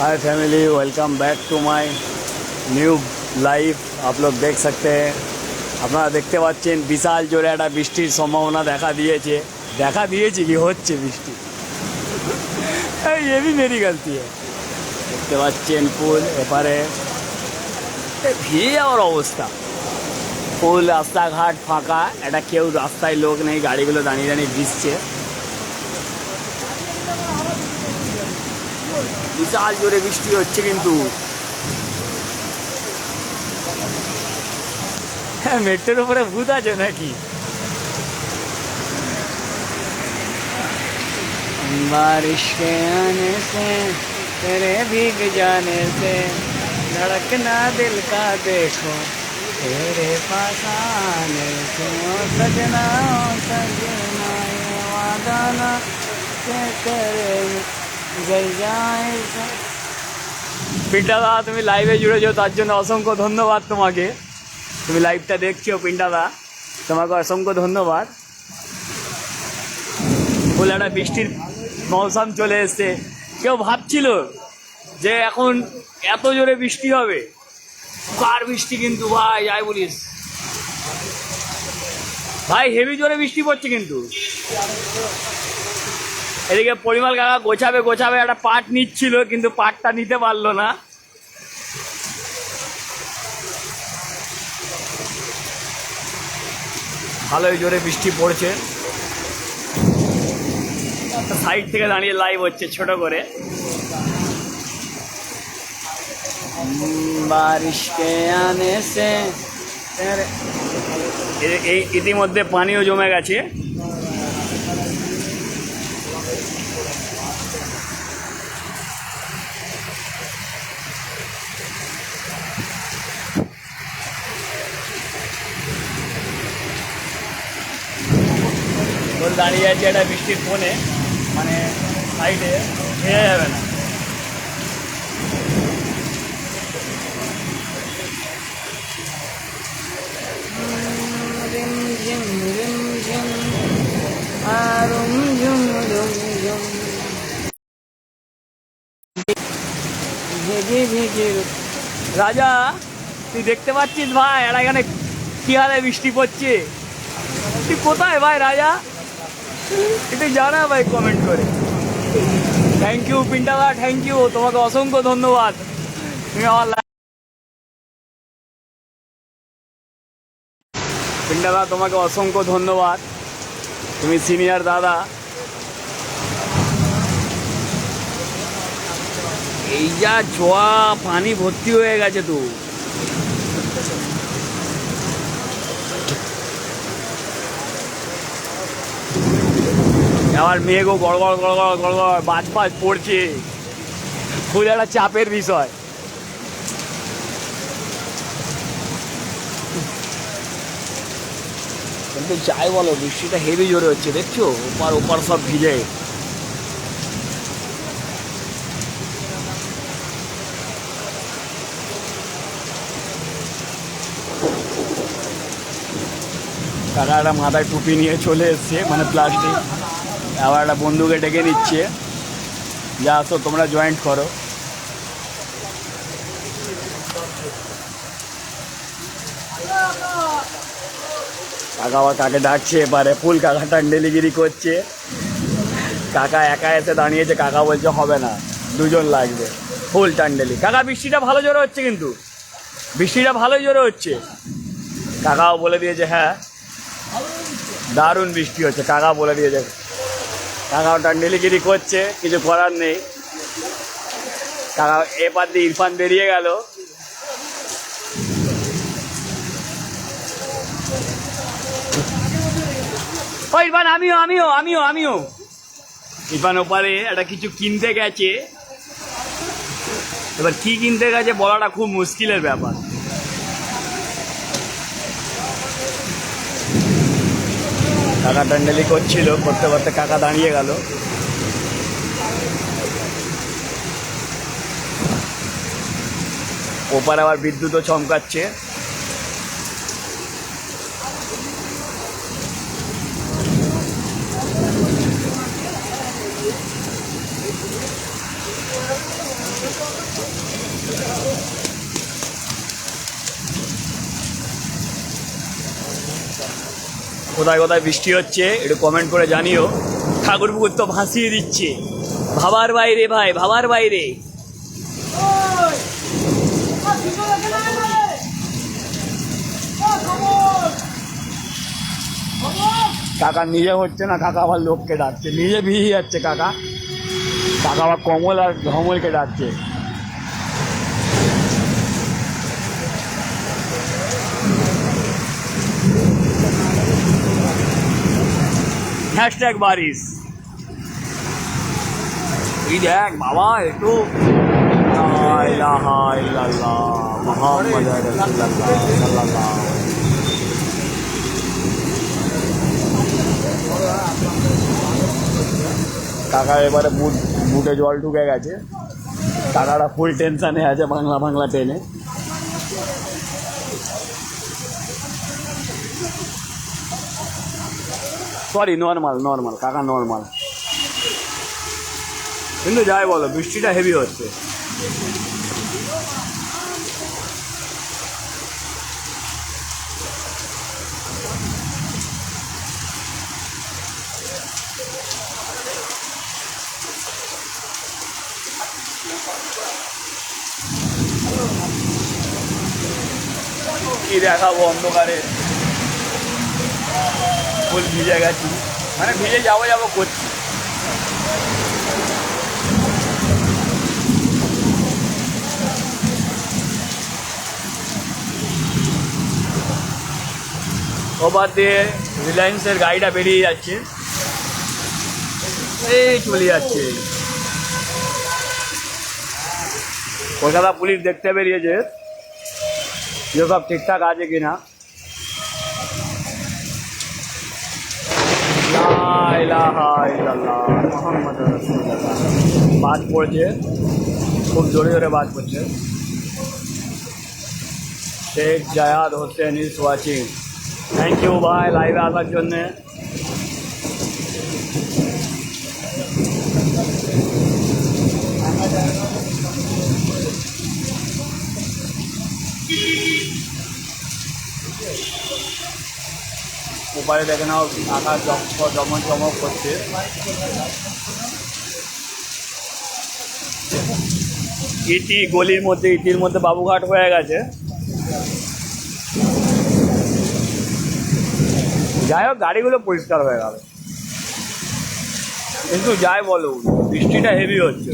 Hi family, welcome back to my new live. आप लोग देख सकते हैं, আপনারা দেখতে পাচ্ছেন বিশাল জোরে একটা বৃষ্টির সম্ভাবনা দেখা দিয়েছে কি হচ্ছে বৃষ্টি। ये भी मेरी गलती है। দেখতে পাচ্ছেন পুল এপারে ভিড় আর অবস্থা, পুল রাস্তাঘাট ফাঁকা, একটা কেউ রাস্তায় লোক নেই, গাড়িগুলো দাঁড়িয়ে দাঁড়িয়ে ভিজছে। বিশাল জোরে বৃষ্টি হচ্ছে কিন্তু। হ্যাঁ, মেট্রোর উপরে ভূত আছে নাকি? बारिश के आने से तेरे भीग जाने से धड़कना दिल का देखो तेरे पास आने से ओ सजना ये वादा ना करे जल जाए। পিন্টাদা, তুমি লাইভে জুড়েছো তার জন্য অসংখ্য ধন্যবাদ তোমাকে। তুমি লাইভটা দেখছো পিন্টাদা, তোমাকে অসংখ্য ধন্যবাদ। বলে একটা বৃষ্টির মৌসুম চলে এসছে। কেউ ভাবছিল যে এখন এত জোরে বৃষ্টি হবে, কার বৃষ্টি কিন্তু ভাই যাই বলিস ভাই, হেভি জোরে বৃষ্টি পড়ছে কিন্তু। এদিকে পরিমল কাকা গোছাবে একটা পাট নিচ্ছিল, কিন্তু পাটটা নিতে পারলো না। ভালোই জোরে বৃষ্টি পড়ছে, সাইড থেকে দাঁড়িয়ে লাইভ হচ্ছে ছোট করে। বারিশ কে আনে সে ইতিমধ্যে পানিও জমে গেছে। দাঁড়িয়ে আছে একটা বৃষ্টির কোণে, মানে সাইডে ভেজা যাবে না। রাজা, তুই দেখতে পাচ্ছিস ভাই আর এখানে কি হারে বৃষ্টি পড়ছে? তুই কোথায় ভাই রাজা? একটু জানা ভাই কমেন্ট করে। থ্যাংক ইউ পিন্টাদা, থ্যাংক ইউ, তোমাকে অসংখ্য ধন্যবাদ। তুমি আমার পিন্টাদা, তোমাকে অসংখ্য ধন্যবাদ, তুমি সিনিয়র দাদা। এই যা জোয়া পানি ভর্তি হয়ে গেছে তো। আবার মেঘও গড়গড় বাজ পড়ছে, খুব একটা চাপের বিষয়। কিন্তু যাই বলো, বৃষ্টিটা হেভি জোরে হচ্ছে, দেখছো ওপার সব ভিজে। কাকা একটা মাথায় টুপি নিয়ে চলে এসছে, মানে প্লাস্টিক। আবার একটা বন্ধুকে ডেকে নিচ্ছে, যা আসো তোমরা জয়েন্ট করো। কাকা আবার কাকে ডাকছে এবারে, ফুল কাকা টান্ডেলিগিরি করছে। কাকা একা এসে দাঁড়িয়েছে, কাকা বলছে হবে না, দুজন লাগবে। ফুল টান্ডেলি। কাকা বৃষ্টিটা ভালো জোরে হচ্ছে কিন্তু, বৃষ্টিটা ভালোই জোরে হচ্ছে। কাকাও বলে দিয়েছে হ্যাঁ দারুণ বৃষ্টি হচ্ছে, কাকা বলে দিয়েছে। কাকাও টান্ডেলিগিরি করছে, কিছু করার নেই। কাকা এপার দিয়ে ইরফান বেরিয়ে গেল। ও ইরফান, আমিও ইরফান ওপারে একটা কিছু কিনতে গেছে। এবার কি কিনতে গেছে বলাটা খুব মুশকিলের ব্যাপার। কাকা টান্ডেলি করছিল, করতে কাকা দাঁড়িয়ে গেল। ওপারে আবার বিদ্যুৎও চমকাচ্ছে। কোথায় কোথায় বৃষ্টি হচ্ছে একটু কমেন্ট করে জানিও। ঠাকুর পুকুর তো ভাসিয়ে দিচ্ছে, ভাবার বাইরে ভাই, ভাবার বাইরে। কাকা নিজে হচ্ছে না, কাকা আবার লোককে ডাকছে, নিজে ভিজে যাচ্ছে কাকা। কাকা আবার কমল আর ধমলকে ডাকছে। হ্যাশট্যাগ বারিশ। এই দেখ বাবা, একটু লা ইলাহা ইল্লাল্লাহ মুহাম্মাদুর রাসূলুল্লাহ সাল্লাল্লাহু। কাকা এবারে বুটে জল ঢুকে গেছে। কাকারা ফুল টেনশনে আছে, বাংলা বাংলা টেনে। সরি, নর্মাল নর্মাল কাকা, নর্মাল। কিন্তু যাই বলো, বৃষ্টিটা হেভি হচ্ছে। কি দেখাবো অন্ধকারে, ফুল ভিজে গেছি, মানে ভিজে যাবো যাবো করছি। ওপার দিয়ে রিলায়েন্সের গাড়িটা বেরিয়ে যাচ্ছে, এই চলে যাচ্ছে। কলকাতা পুলিশ দেখতে বেরিয়েছে যে সব ঠিকঠাক আছে কিনা। লা ইলাহা ইল্লাল্লাহ মুহাম্মাদুর রাসূলুল্লাহ। বাজ পড়ছে, খুব জোরে জোরে বাজ পড়ছে। Sheikh Zayed Hossain is watching. Thank you ভাই লাইভে আসার জন্যে। ওপারে দেখে নাও আকাশ জমক চমক করছে। ইটি গলির মধ্যে, ইটির মধ্যে বাবুঘাট হয়ে গেছে। যাই হোক, গাড়িগুলো পরিষ্কার হয়ে গেল। কিন্তু যাই বলো, বৃষ্টিটা হেভি হচ্ছে,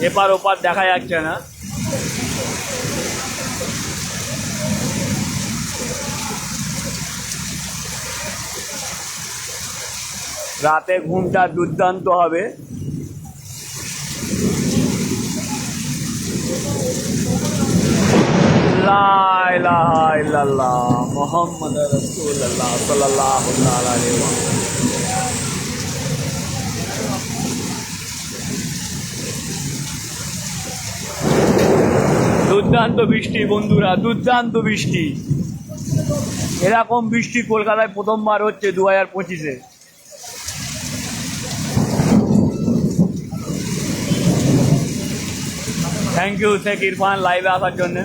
এপার ওপার দেখা যাচ্ছে না। রাতে ঘুমটা দুর্দান্ত হবে। লা ইলাহা ইল্লাল্লাহ মুহাম্মাদুর রাসূলুল্লাহ সাল্লাল্লাহু আলাইহি ওয়া সাল্লাম। দুর্দান্ত বৃষ্টি বন্ধুরা, দুর্দান্ত বৃষ্টি। এরকম বৃষ্টি কলকাতায় প্রথমবার হচ্ছে 2025-এ। থ্যাংক ইউ শেখ ইরফান লাইভে আসার জন্য।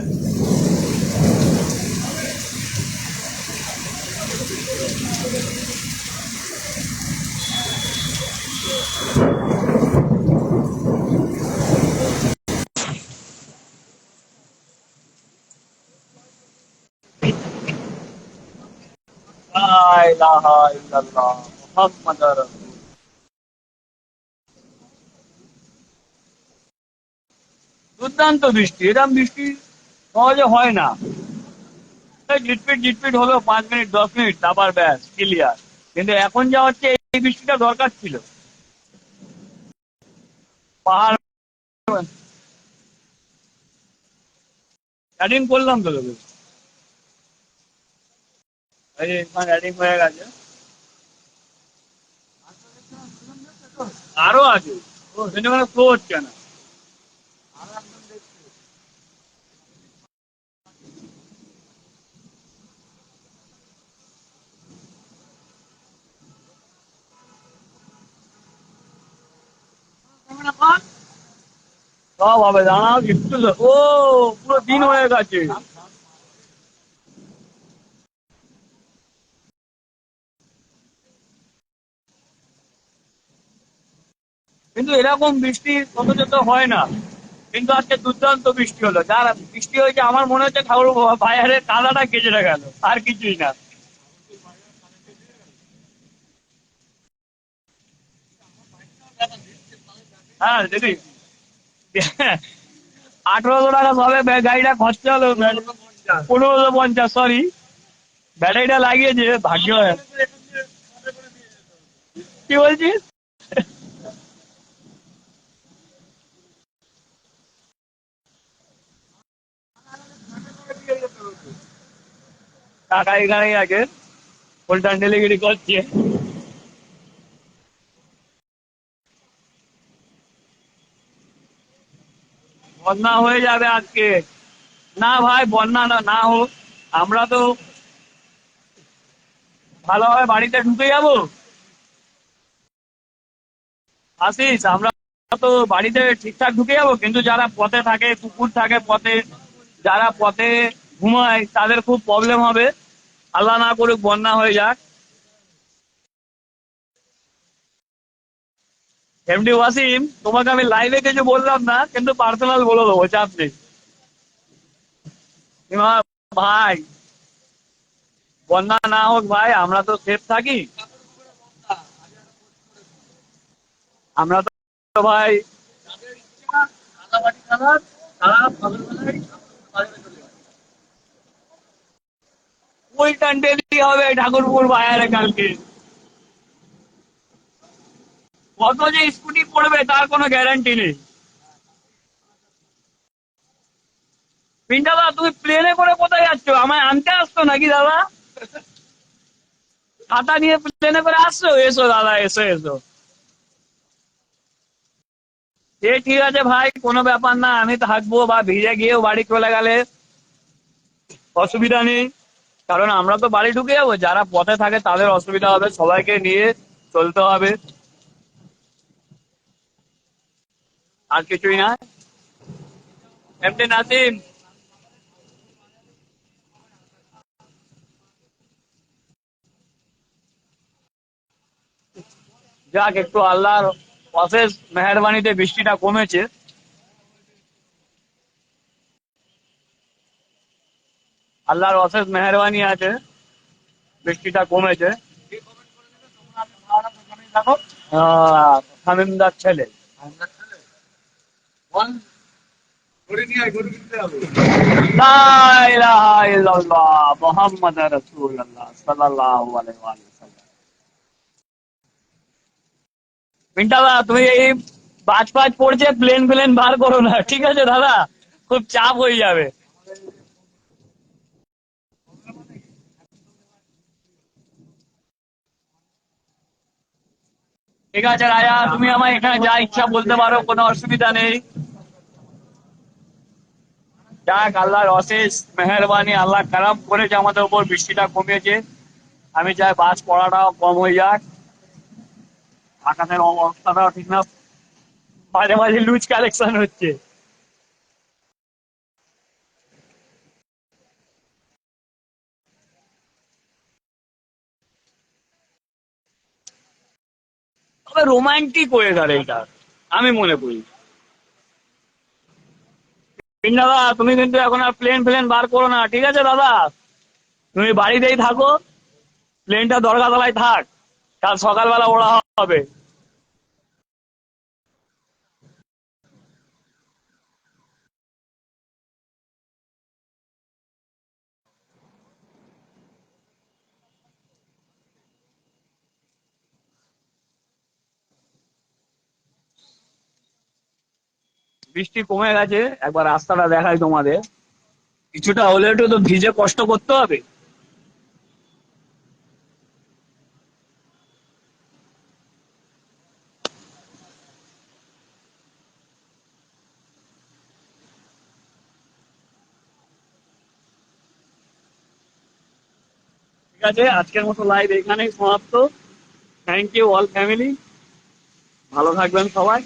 লা ইলাহা ইল্লাল্লাহ মুহাম্মাদুর রাসূলুল্লাহ। দুর্দান্ত বৃষ্টি, এরকম বৃষ্টি সহজে হয় না। ঝিটপিট ঝিটপিট হলো 5 মিনিট 10 মিনিট, তারপর ব্যাস ক্লিয়ার। কিন্তু এখন যা হচ্ছে, এই বৃষ্টিটা দরকার ছিল। পাহাড় অ্যাডিং করলাম তো তোকে, এই অ্যাডিং হয়ে গেছে। আরো আছে, কিন্তু মানে ফ্লো হচ্ছে না। সব হবে, দাঁড়াও একটু ও পুরো দিন হয়ে গেছে। কিন্তু এরকম বৃষ্টি অথচ তো হয় না, কিন্তু আজকে দুর্দান্ত বৃষ্টি হলো। যার বৃষ্টি হয়েছে আমার মনে হচ্ছে ঠাকুর বাইরের কাদাটা কেটে গেল, আর কিছুই না। হ্যাঁ দিদি, 1800 টাকা সবে গাড়িটা খরচা হলো, 1550, সরি। ব্যাটারিটা লাগিয়েছে, ভাগ্য। কি বলছিস? টাকা এখানেই আছে, ফুলটান ডেলিভারি করছে। বন্যা হয়ে যাবে আজকে। না ভাই, বন্যা না না হোক, আমরা তো ভালোভাবে বাড়িতে ঢুকে যাবো। আসিস, আমরা তো বাড়িতে ঠিকঠাক ঢুকে যাবো, কিন্তু যারা পথে থাকে, কুকুর থাকে পথে, যারা পথে ঘুমায়, তাদের খুব প্রবলেম হবে। আল্লাহ না করুক বন্যা হয়ে যাক। এমডি ওয়াসিম, তোমাকে আমি লাইভে কিছু বললাম না, কিন্তু পার্সোনাল বলে দেবো, চাপ নেই। এবার ভাই, বন্যা না হোক ভাই, আমরা তো সেফ থাকি। আমরা তো ভাই, ফুল টান্ডেলি হবে ঠাকুরপুর বাজারে কালকে। কত যে স্কুটি পড়বে তার কোনো গ্যারান্টি নেই। পিন্টা দা, তুমি প্লেনে করে কোথায় যাচ্ছ? আমায় আনতে আসছো নাকি দাদা? ছাতা নিয়ে প্লেনে করে আসছো? এসো দাদা, এসো এসো। সে ঠিক আছে ভাই, কোনো ব্যাপার না, আমি থাকবো, বা ভিজে গিয়েও বাড়ি চলে গেলে অসুবিধা নেই। কারণ আমরা তো বাড়ি ঢুকে যাবো, যারা পথে থাকে তাদের অসুবিধা হবে, সবাইকে নিয়ে চলতে হবে, আর কিছুই না। এমনি নাসিম, যাক, একটু আল্লাহর অশেষ মেহেরবানিতে বৃষ্টিটা কমেছে। আল্লাহর অশেষ মেহেরবানি আছে, বৃষ্টিটা কমেছে। শামিমদার ছেলে। লা ইলাহা ইল্লাল্লাহ মুহাম্মাদুর রাসূলুল্লাহ সাল্লাল্লাহু আলাইহি ওয়াসাল্লাম। মিন্টা দা, তুমি এই বাজ ফাজ পড়ছে, প্লেন প্লেন বার করো না, ঠিক আছে দাদা? খুব চাপ হয়ে যাবে। ঠিক আছে রাজা, তুমি আমার এখানে যা ইচ্ছা বলতে পারো, কোনো অসুবিধা নেই। যাক, আল্লাহর অশেষ মেহেরবানি, আল্লাহ কারাম করেছে আমাদের উপর, বৃষ্টিটা কমিয়েছে। আমি চাই বাস পড়াটাও কম হয়ে যাক। আকাশের অবস্থাটাও ঠিক না, মাঝে মাঝে লুজ কালেকশন হচ্ছে। তবে রোমান্টিক ওয়েদার এটা, আমি মনে করি। দাদা, তুমি কিন্তু এখন আর প্লেন ফ্লেন বার করো না, ঠিক আছে দাদা? তুমি বাড়িতেই থাকো, প্লেনটা দরগা তলায় থাক, কাল সকালবেলা ওড়া হবে। বৃষ্টি কমে গেছে, একবার রাস্তাটা দেখাই তোমাদের। কিছুটা হলে একটু তো ভিজে কষ্ট করতে হবে। ঠিক আছে, আজকের মতো লাইভ এখানেই সমাপ্ত। থ্যাংক ইউ অল ফ্যামিলি, ভালো থাকবেন সবাই।